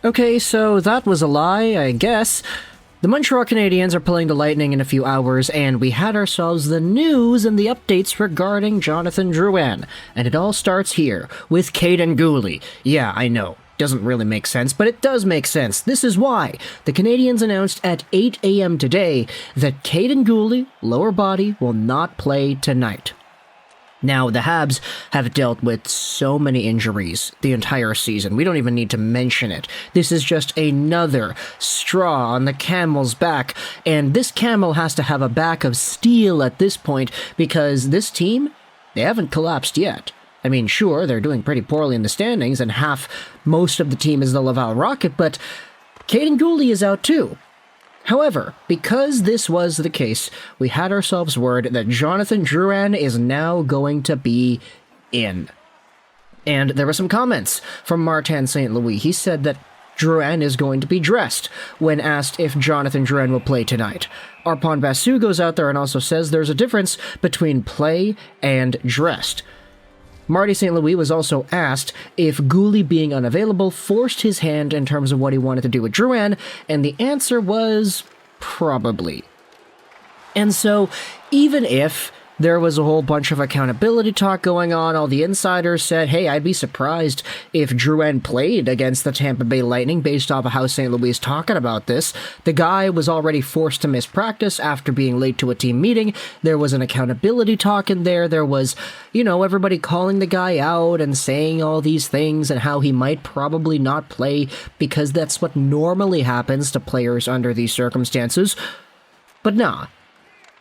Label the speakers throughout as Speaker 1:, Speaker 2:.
Speaker 1: Okay, so that was a lie, I guess. The Montreal Canadiens are playing the Lightning in a few hours, and we had ourselves the news and the updates regarding Jonathan Drouin. And it all starts here, with Kaiden Guhle. Yeah, I know. Doesn't really make sense, but it does make sense. This is why. The Canadiens announced at 8 a.m. today that Kaiden Guhle, lower body, will not play tonight. Now, the Habs have dealt with so many injuries the entire season. We don't even need to mention it. This is just another straw on the camel's back, and this camel has to have a back of steel at this point because this team, they haven't collapsed yet. I mean, sure, they're doing pretty poorly in the standings, and most of the team is the Laval Rocket, but Kaiden Guhle is out too. However, because this was the case, we had ourselves word that Jonathan Drouin is now going to be in. And there were some comments from Martin St. Louis. He said that Drouin is going to be dressed when asked if Jonathan Drouin will play tonight. Arpon Basu goes out there and also says there's a difference between play and dressed. Marty St. Louis was also asked if Guhle being unavailable forced his hand in terms of what he wanted to do with Drouin, and the answer was probably. And so, even if there was a whole bunch of accountability talk going on, all the insiders said, hey, I'd be surprised if Drouin played against the Tampa Bay Lightning based off of how St. Louis is talking about this. The guy was already forced to miss practice after being late to a team meeting. There was an accountability talk in there. There was, everybody calling the guy out and saying all these things and how he might probably not play because that's what normally happens to players under these circumstances. But nah,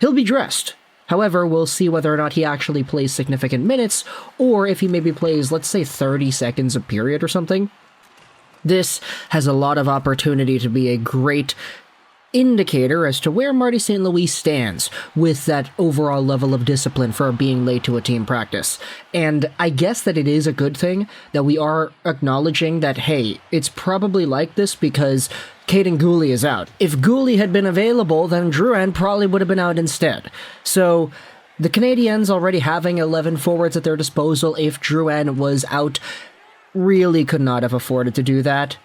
Speaker 1: he'll be dressed. However, we'll see whether or not he actually plays significant minutes, or if he maybe plays, let's say, 30 seconds a period or something. This has a lot of opportunity to be a great indicator as to where Marty St. Louis stands with that overall level of discipline for being late to a team practice. And I guess that it is a good thing that we are acknowledging that, hey, it's probably like this because Kaiden Guhle is out. If Guhle had been available, then Drouin probably would have been out instead. So the Canadiens already having 11 forwards at their disposal if Drouin was out really could not have afforded to do that.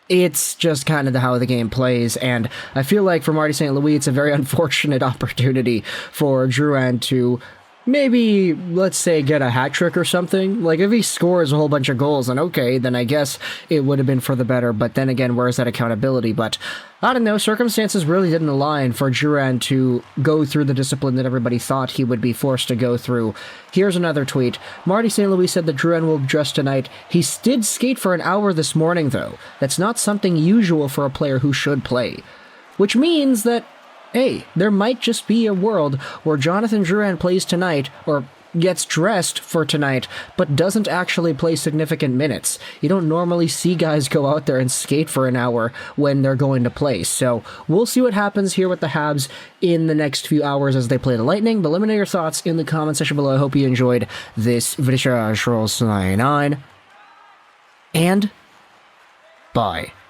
Speaker 1: It's just kind of how the game plays, and I feel like for Marty St. Louis, it's a very unfortunate opportunity for Drouin to maybe, let's say, get a hat trick or something. Like, if he scores a whole bunch of goals, then okay, then I guess it would have been for the better, but then again, where's that accountability? But, I don't know, circumstances really didn't align for Drouin to go through the discipline that everybody thought he would be forced to go through. Here's another tweet. Marty St. Louis said that Drouin will dress tonight. He did skate for an hour this morning, though. That's not something usual for a player who should play. Which means that, hey, there might just be a world where Jonathan Drouin plays tonight, or gets dressed for tonight, but doesn't actually play significant minutes. You don't normally see guys go out there and skate for an hour when they're going to play. So we'll see what happens here with the Habs in the next few hours as they play the Lightning. But let me know your thoughts in the comment section below. I hope you enjoyed this video. And bye.